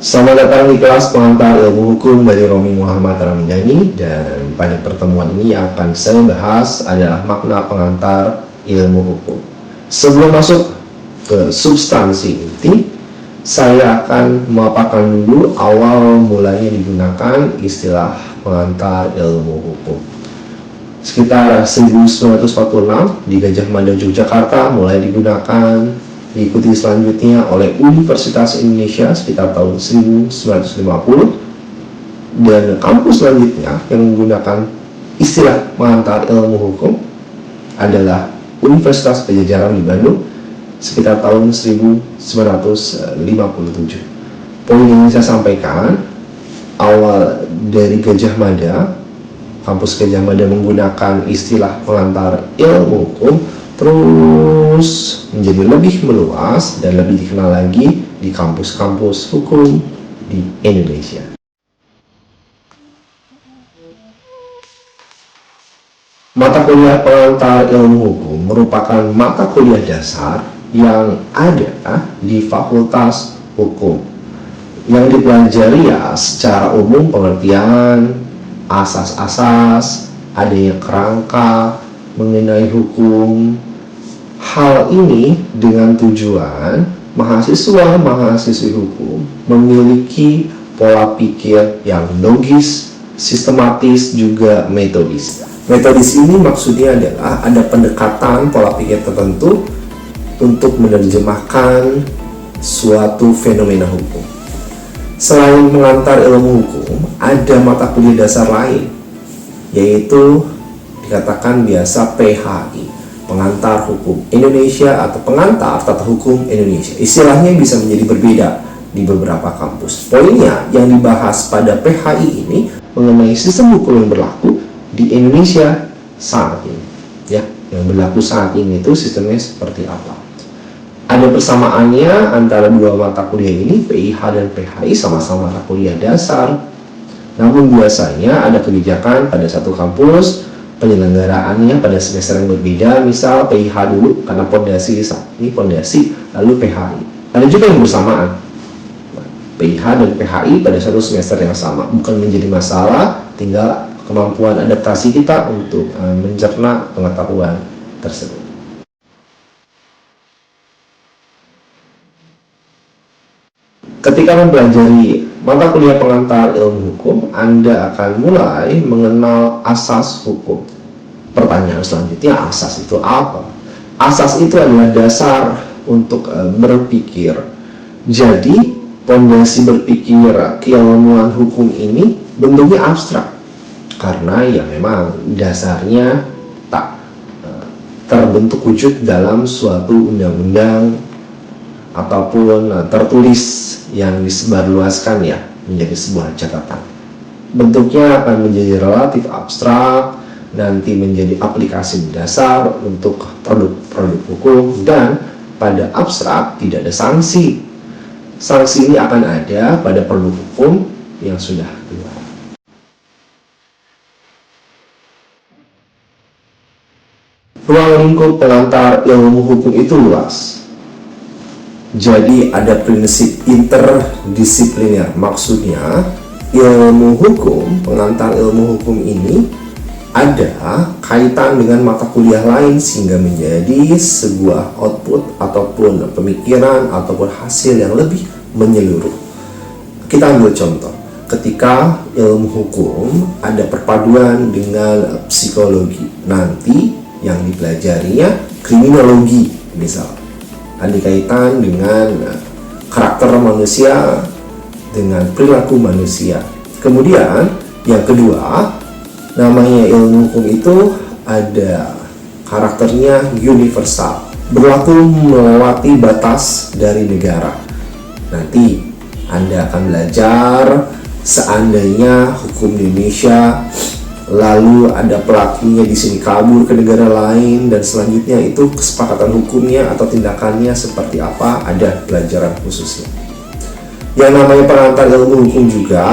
Selamat datang di kelas pengantar ilmu hukum dari Romi Muhammad Ramdhani, dan pada pertemuan ini akan saya bahas adalah makna pengantar ilmu hukum. Sebelum masuk ke substansi inti, saya akan memaparkan dulu awal mulanya digunakan istilah pengantar ilmu hukum. Sekitar 1946 di Gajah Mada, Yogyakarta mulai digunakan, diikuti selanjutnya oleh Universitas Indonesia sekitar tahun 1950, dan kampus selanjutnya yang menggunakan istilah pengantar ilmu hukum adalah Universitas Pajajaran di Bandung sekitar tahun 1957. Poin yang saya sampaikan, awal dari Gajah Mada, kampus Gajah Mada menggunakan istilah pengantar ilmu hukum, terus menjadi lebih meluas dan lebih dikenal lagi di kampus-kampus hukum di Indonesia. Mata kuliah pengantar ilmu hukum merupakan mata kuliah dasar yang ada di Fakultas Hukum, yang dipelajari secara umum pengertian, asas-asas, adanya kerangka mengenai hukum. Hal ini dengan tujuan mahasiswa-mahasiswi hukum memiliki pola pikir yang logis, sistematis, juga metodis. Metodis ini maksudnya adalah ada pendekatan pola pikir tertentu untuk menerjemahkan suatu fenomena hukum. Selain mengantar ilmu hukum, ada mata kuliah dasar lain, yaitu dikatakan biasa PHI, pengantar hukum Indonesia atau pengantar tata hukum Indonesia. Istilahnya bisa menjadi berbeda di beberapa kampus. Poinnya yang dibahas pada PHI ini mengenai sistem hukum yang berlaku di Indonesia saat ini. Ya, yang berlaku saat ini itu sistemnya seperti apa? Ada persamaannya antara dua mata kuliah ini, PIH dan PHI, sama-sama mata kuliah dasar. Namun biasanya ada kebijakan pada satu kampus penyelenggaraannya pada semester yang berbeda. Misal PIH dulu karena pondasi ini pondasi, lalu PHI. Ada juga yang bersamaan, PIH dan PHI pada satu semester yang sama. Bukan menjadi masalah, tinggal kemampuan adaptasi kita untuk mencerna pengetahuan tersebut. Ketika mempelajari mata kuliah pengantar ilmu hukum, Anda akan mulai mengenal asas hukum. Pertanyaan selanjutnya, asas itu apa? Asas itu adalah dasar untuk berpikir. Jadi, pondasi berpikir keilmuan hukum ini bentuknya abstrak, karena ya memang dasarnya tak terbentuk wujud dalam suatu undang-undang ataupun tertulis yang disebarluaskan ya menjadi sebuah catatan. Bentuknya akan menjadi relatif abstrak, nanti menjadi aplikasi dasar untuk produk-produk hukum, dan pada abstrak tidak ada sanksi. Sanksi ini akan ada pada produk hukum yang sudah keluar. Ruang lingkup pengantar ilmu hukum itu luas. Jadi ada prinsip interdisipliner, maksudnya ilmu hukum, pengantar ilmu hukum ini ada kaitan dengan mata kuliah lain sehingga menjadi sebuah output ataupun pemikiran ataupun hasil yang lebih menyeluruh. Kita ambil contoh, ketika ilmu hukum ada perpaduan dengan psikologi, nanti yang dipelajarinya kriminologi misalnya, ada kaitan dengan karakter manusia, dengan perilaku manusia. Kemudian yang kedua, namanya ilmu hukum itu ada karakternya universal, berlaku melewati batas dari negara. Nanti Anda akan belajar seandainya hukum di Indonesia lalu ada pelakunya di sini kabur ke negara lain, dan selanjutnya itu kesepakatan hukumnya atau tindakannya seperti apa, ada pelajaran khususnya. Yang namanya pengantar ilmu hukum juga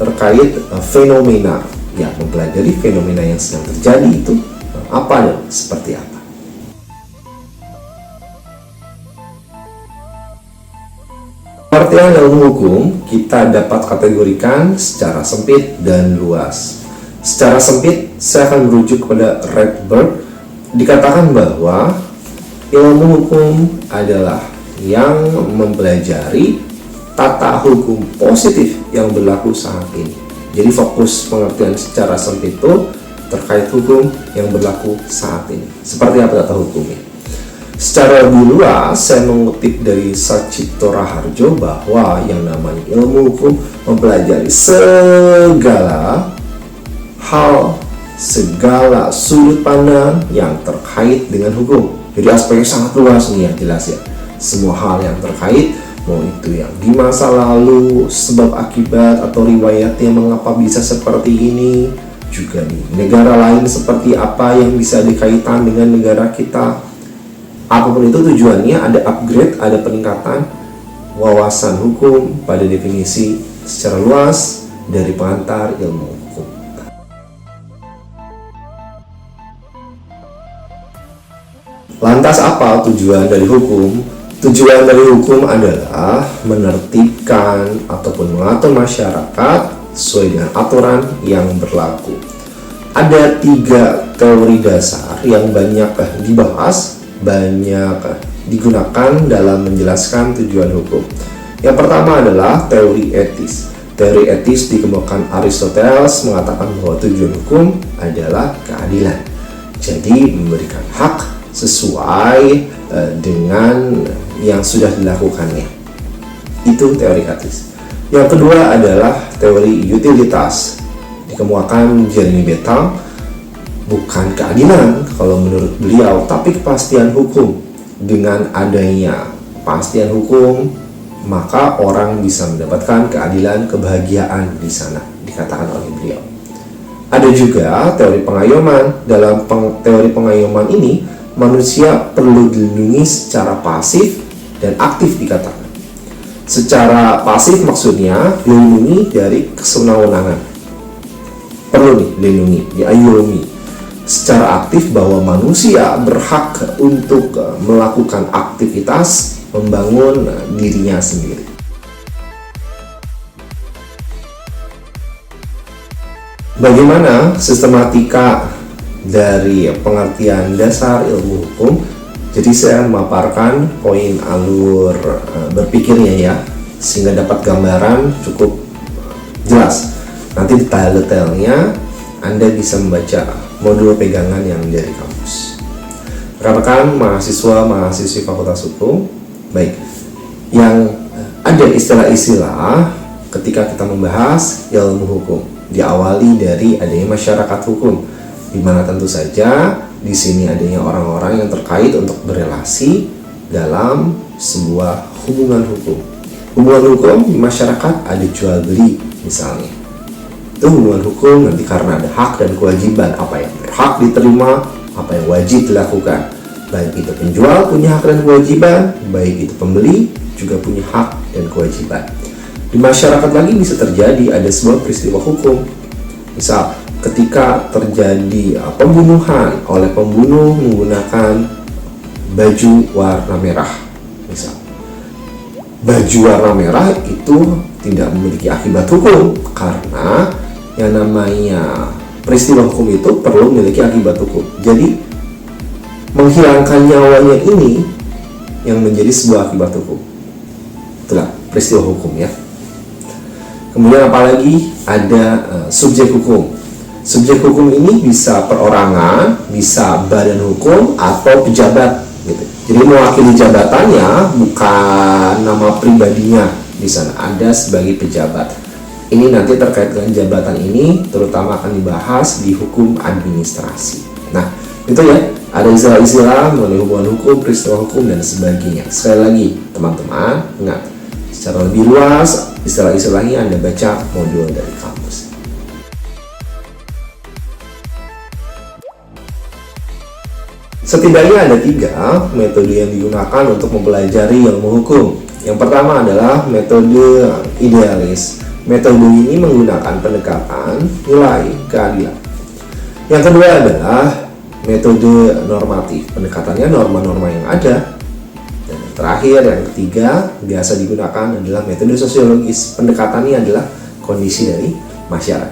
terkait fenomena, ya mempelajari fenomena yang sedang terjadi itu apa dan seperti apa. pengertian ilmu hukum kita dapat kategorikan secara sempit dan luas. Secara sempit, saya akan merujuk kepada Redberg. Dikatakan bahwa ilmu hukum adalah yang mempelajari tata hukum positif yang berlaku saat ini. Jadi fokus pengertian secara sempit itu terkait hukum yang berlaku saat ini. Seperti apa tata hukumnya? Secara lebih luas, saya mengutip dari Sachito Raharjo bahwa yang namanya ilmu hukum mempelajari segala hal, segala sudut pandang yang terkait dengan hukum. Jadi aspeknya sangat luas nih ya, jelas ya. Semua hal yang terkait, mau itu yang di masa lalu, sebab akibat atau riwayatnya mengapa bisa seperti ini, juga di negara lain seperti apa yang bisa dikaitkan dengan negara kita. Apapun itu tujuannya ada upgrade, ada peningkatan wawasan hukum pada definisi secara luas dari pengantar ilmu hukum. Lantas apa tujuan dari hukum? Tujuan dari hukum adalah menertibkan ataupun mengatur masyarakat sesuai dengan aturan yang berlaku. Ada 3 teori dasar yang banyak dibahas, banyak digunakan dalam menjelaskan tujuan hukum. Yang pertama adalah teori etis. Teori etis dikembangkan Aristoteles mengatakan bahwa tujuan hukum adalah keadilan. Jadi memberikan hak sesuai dengan yang sudah dilakukannya. Itu teori etis. Yang kedua adalah teori utilitas. Dikemukakan Jeremy Bentham. Bukan keadilan kalau menurut beliau, tapi kepastian hukum. Dengan adanya kepastian hukum, maka orang bisa mendapatkan keadilan, kebahagiaan di sana, dikatakan oleh beliau. Ada juga teori pengayoman. Dalam teori pengayoman ini, manusia perlu dilindungi secara pasif dan aktif dikatakan. Secara pasif maksudnya dilindungi dari kesewenang-wenangan. Perlu dilindungi, diayomi. Secara aktif bahwa manusia berhak untuk melakukan aktivitas membangun dirinya sendiri. Bagaimana sistematika dari pengertian dasar ilmu hukum? Jadi saya memaparkan poin alur berpikirnya ya, sehingga dapat gambaran cukup jelas. Nanti detail-detailnya Anda bisa membaca modul pegangan yang dari kampus. Rekan-rekan mahasiswa-mahasiswi Fakultas Hukum, baik, yang ada istilah-istilah ketika kita membahas ilmu hukum, diawali dari adanya masyarakat hukum, di mana tentu saja di sini adanya orang-orang yang terkait untuk berelasi dalam sebuah hubungan hukum. Hubungan hukum di masyarakat ada jual beli misalnya. Itu hubungan hukum nanti karena ada hak dan kewajiban, apa yang berhak diterima, apa yang wajib dilakukan. Baik itu penjual punya hak dan kewajiban, baik itu pembeli juga punya hak dan kewajiban. Di masyarakat lagi bisa terjadi ada sebuah peristiwa hukum. Misal ketika terjadi pembunuhan oleh pembunuh menggunakan baju warna merah. Misal baju warna merah itu tidak memiliki akibat hukum karena yang namanya peristiwa hukum itu perlu memiliki akibat hukum. Jadi menghilangkan nyawanya ini yang menjadi sebuah akibat hukum. Itulah peristiwa hukum ya. Kemudian apalagi ada subjek hukum. Subjek hukum ini bisa perorangan, bisa badan hukum atau pejabat gitu. Jadi mewakili jabatannya bukan nama pribadinya di sana, ada sebagai pejabat. Ini nanti terkait dengan jabatan ini terutama akan dibahas di hukum administrasi. Nah, itu ya, ada istilah-istilah mengenai hubungan hukum, peristiwa hukum dan sebagainya. Sekali lagi, teman-teman, ingat, secara lebih luas istilah-istilahnya Anda baca modul dari kampus. Setidaknya ada 3 metode yang digunakan untuk mempelajari ilmu hukum. Yang pertama adalah metode idealis. Metode ini menggunakan pendekatan nilai keadilan. Yang kedua adalah metode normatif. Pendekatannya norma-norma yang ada. Dan yang Terakhir, yang ketiga, biasa digunakan adalah metode sosiologis. Pendekatannya adalah kondisi dari masyarakat.